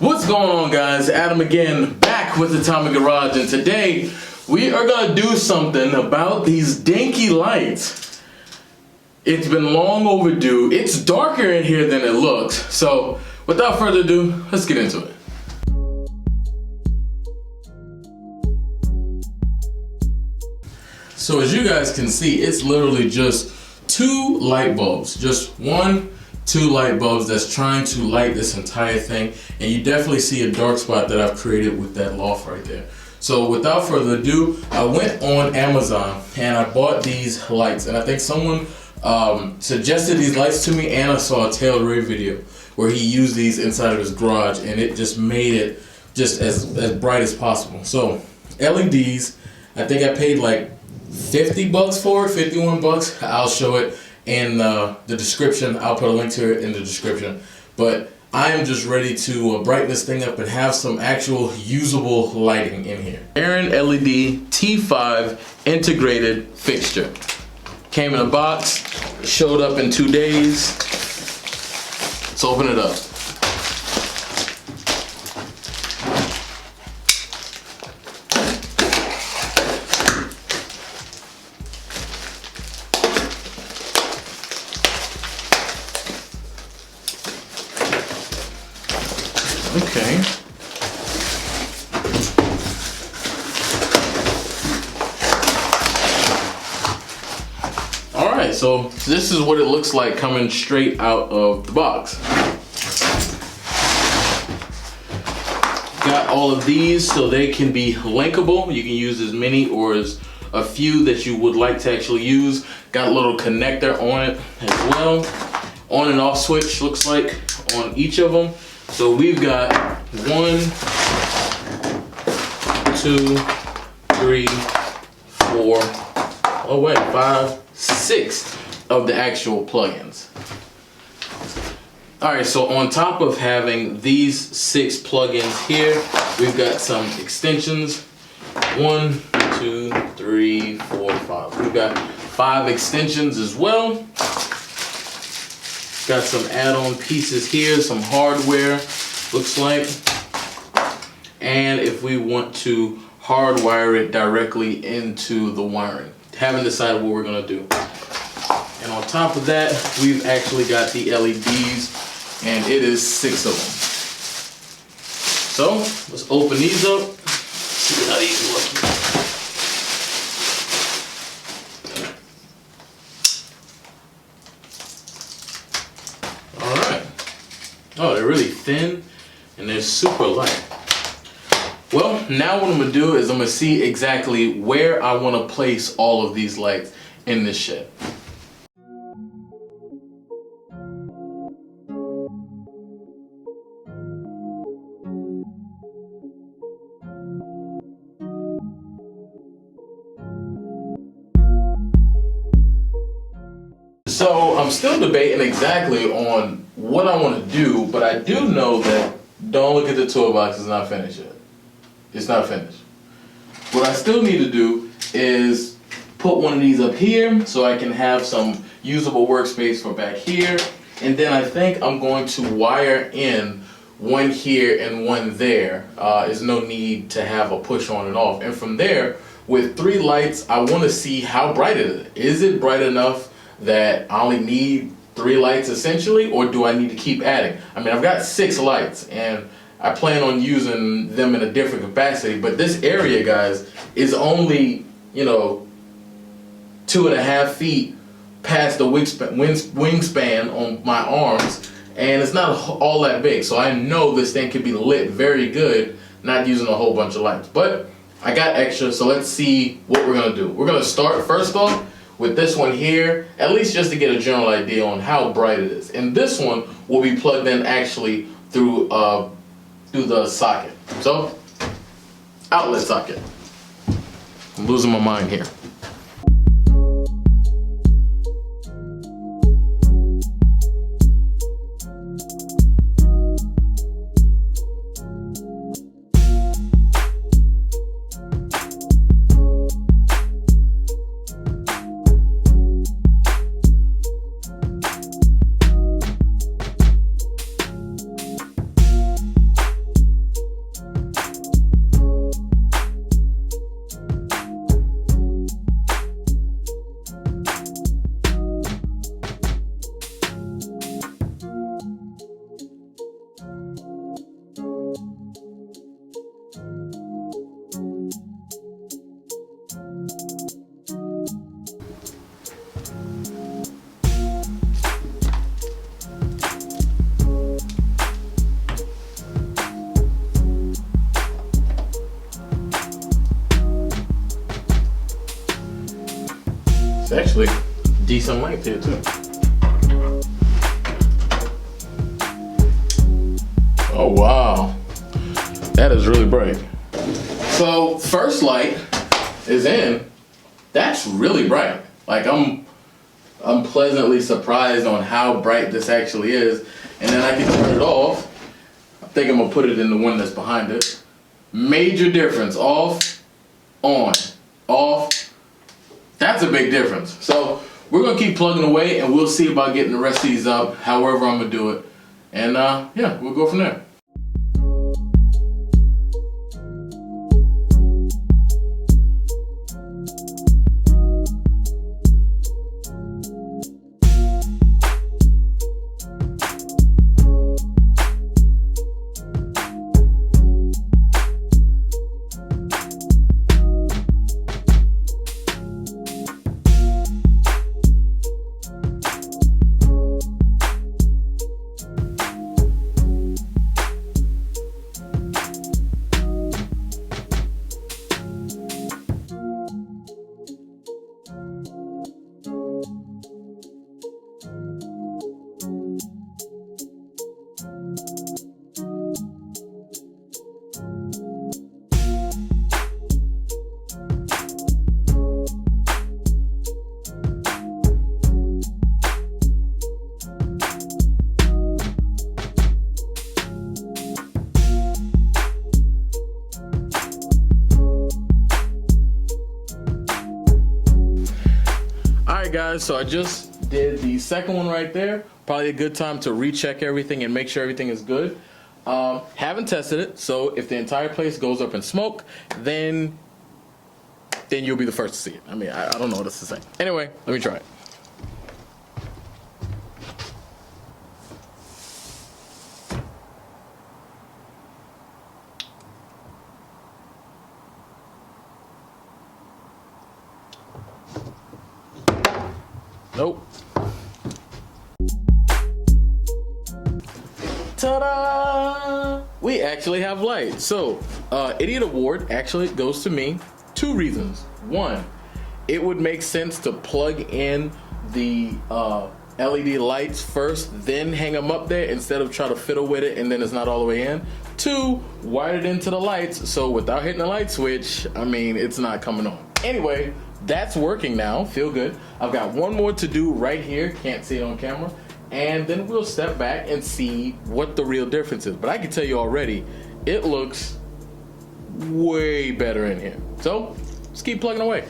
What's going on, guys? Adam again, back with Atomic Garage, and today we are gonna do something about these dinky lights. It's been long overdue. It's darker in here than it looks. So without further ado, let's get into it. So as you guys can see, it's literally just two light bulbs, just two light bulbs that's trying to light this entire thing, and you definitely see a dark spot that I've created with that loft right there. So without further ado, I went on Amazon and I bought these lights, and I think someone suggested these lights to me, and I saw a Taylor Ray video where he used these inside of his garage, and it just made it just as bright as possible. So LEDs, I think I paid like 50 bucks for it, 51 bucks. I'll show it in the description. I'll put a link to it in the description. But I am just ready to brighten this thing up and have some actual usable lighting in here. Barrina LED T5 integrated fixture. Came in a box, showed up in 2 days. Let's open it up. Okay. All right, so this is what it looks like coming straight out of the box. Got all of these so they can be linkable. You can use as many or as a few that you would like to actually use. Got a little connector on it as well. On and off switch looks like on each of them. So we've got 1, 2, 3, 4, oh wait, 5, 6 of the actual plugins. All right, so on top of having these 6 plugins here, we've got some extensions. 1, 2, 3, 4, 5. We've got 5 extensions as well. Got some add-on pieces here, some hardware, looks like. And if we want to hardwire it directly into the wiring. Haven't decided what we're gonna do. And on top of that, we've actually got the LEDs, and it is 6 of them. So let's open these up, see how these look. Oh, they're really thin and they're super light. Well, now what I'm gonna do is I'm gonna see exactly where I wanna place all of these lights in this shed. So I'm still debating exactly on what I want to do, but I do know that, don't look at the toolbox, it's not finished yet. It's not finished. What I still need to do is put one of these up here so I can have some usable workspace for back here. And then I think I'm going to wire in one here and one there. There's no need to have a push on and off. And from there, with 3 lights, I want to see how bright it is. Is it bright enough that I only need 3 lights essentially, or do I need to keep adding? I mean, I've got 6 lights and I plan on using them in a different capacity, but this area, guys, is only, 2.5 feet past the wingspan on my arms, and it's not all that big, so I know this thing can be lit very good, not using a whole bunch of lights. But I got extra, so let's see what we're gonna do. We're gonna start first off with this one here, at least just to get a general idea on how bright it is. And this one will be plugged in actually through the socket. So, outlet socket. I'm losing my mind here. It's actually decent length here too. Oh wow, that is really bright. So first light is in. That's really bright. Like I'm pleasantly surprised on how bright this actually is. And then I can turn it off. I think I'm gonna put it in the one that's behind it. Major difference. Off, on, off. That's a big difference. So we're gonna keep plugging away and we'll see about getting the rest of these up however I'm gonna do it. And yeah, we'll go from there. Alright guys, so I just did the second one right there. Probably a good time to recheck everything and make sure everything is good. Haven't tested it, so if the entire place goes up in smoke, then you'll be the first to see it. I mean, I don't know what else to say. Anyway, let me try it. Nope. Ta-da! We actually have light. So, Idiot Award actually goes to me. 2 reasons. 1, it would make sense to plug in the LED lights first, then hang them up there instead of try to fiddle with it and then it's not all the way in. 2, wire it into the lights, so without hitting the light switch, I mean, it's not coming on. Anyway, that's working now. Feel good. I've got one more to do right here. Can't see it on camera. And then we'll step back and see what the real difference is. But I can tell you already, it looks way better in here. So, let's keep plugging away.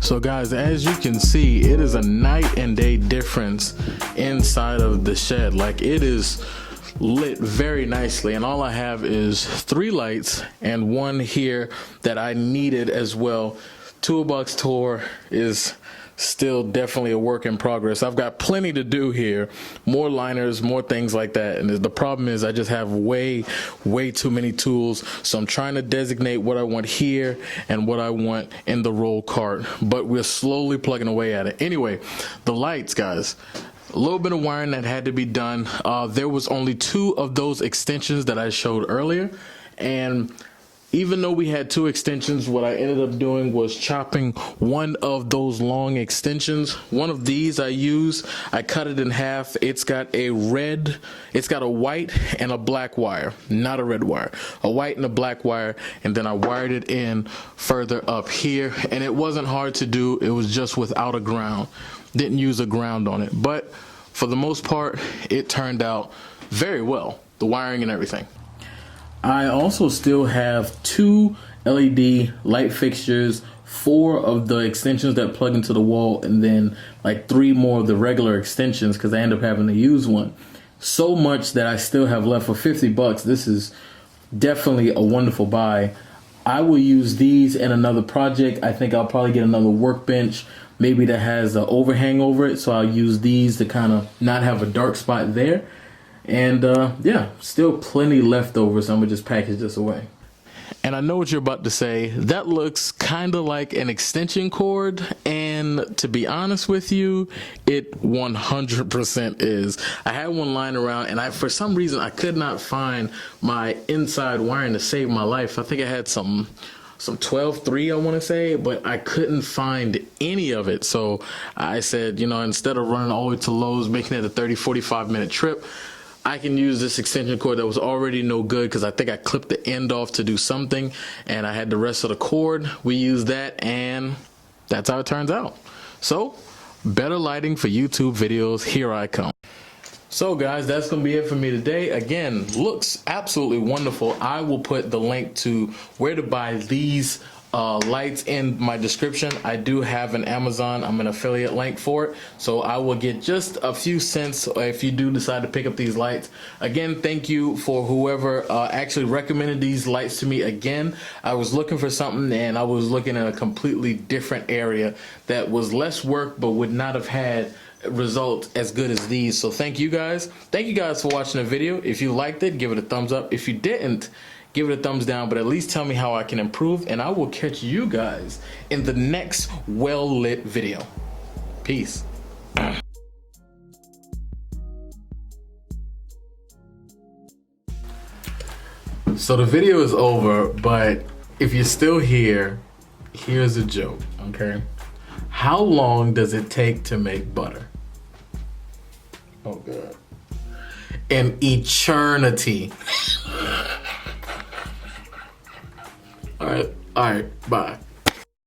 So guys, as you can see, it is a night and day difference inside of the shed. Like, it is lit very nicely, and all I have is 3 lights and one here that I needed as well. Toolbox tour is still definitely a work in progress. I've got plenty to do here, more liners, more things like that, and the problem is I just have way too many tools, so I'm trying to designate what I want here and what I want in the roll cart, but we're slowly plugging away at it. Anyway, the lights, guys, a little bit of wiring that had to be done. There was only 2 of those extensions that I showed earlier, and Even though we had two extensions, what I ended up doing was chopping one of those long extensions. One of these I cut it in half. It's got a white and a black wire, not a red wire, a white and a black wire. And then I wired it in further up here, and it wasn't hard to do. It was just without a ground. Didn't use a ground on it, but for the most part, it turned out very well, the wiring and everything. I also still have 2 LED light fixtures, 4 of the extensions that plug into the wall, and then like 3 more of the regular extensions because I end up having to use one. So much that I still have left for 50 bucks. This is definitely a wonderful buy. I will use these in another project. I think I'll probably get another workbench, maybe that has an overhang over it. So I'll use these to kind of not have a dark spot there. And yeah, still plenty left over, so I'm gonna just package this away. And I know what you're about to say. That looks kind of like an extension cord, and to be honest with you, it 100% is. I had one lying around, and for some reason I could not find my inside wiring to save my life. I think I had some 12-3, I want to say, but I couldn't find any of it. So I said, you know, instead of running all the way to Lowe's, making it a 30-45 minute trip, I can use this extension cord that was already no good because I think I clipped the end off to do something, and I had the rest of the cord. We used that, and that's how it turns out. So, better lighting for YouTube videos, here I come. So guys, that's gonna be it for me today. Again, looks absolutely wonderful. I will put the link to where to buy these lights in my description. I do have an Amazon, I'm an affiliate link for it, so I will get just a few cents if you do decide to pick up these lights. Again, thank you for whoever actually recommended these lights to me. Again, I was looking for something, and I was looking at a completely different area that was less work but would not have had results as good as these. So thank you guys for watching the video. If you liked it, give it a thumbs up. If you didn't, give it a thumbs down, but at least tell me how I can improve, and I will catch you guys in the next well-lit video. Peace. So the video is over, but if you're still here, here's a joke, okay? How long does it take to make butter? Oh God. An eternity. All right, bye.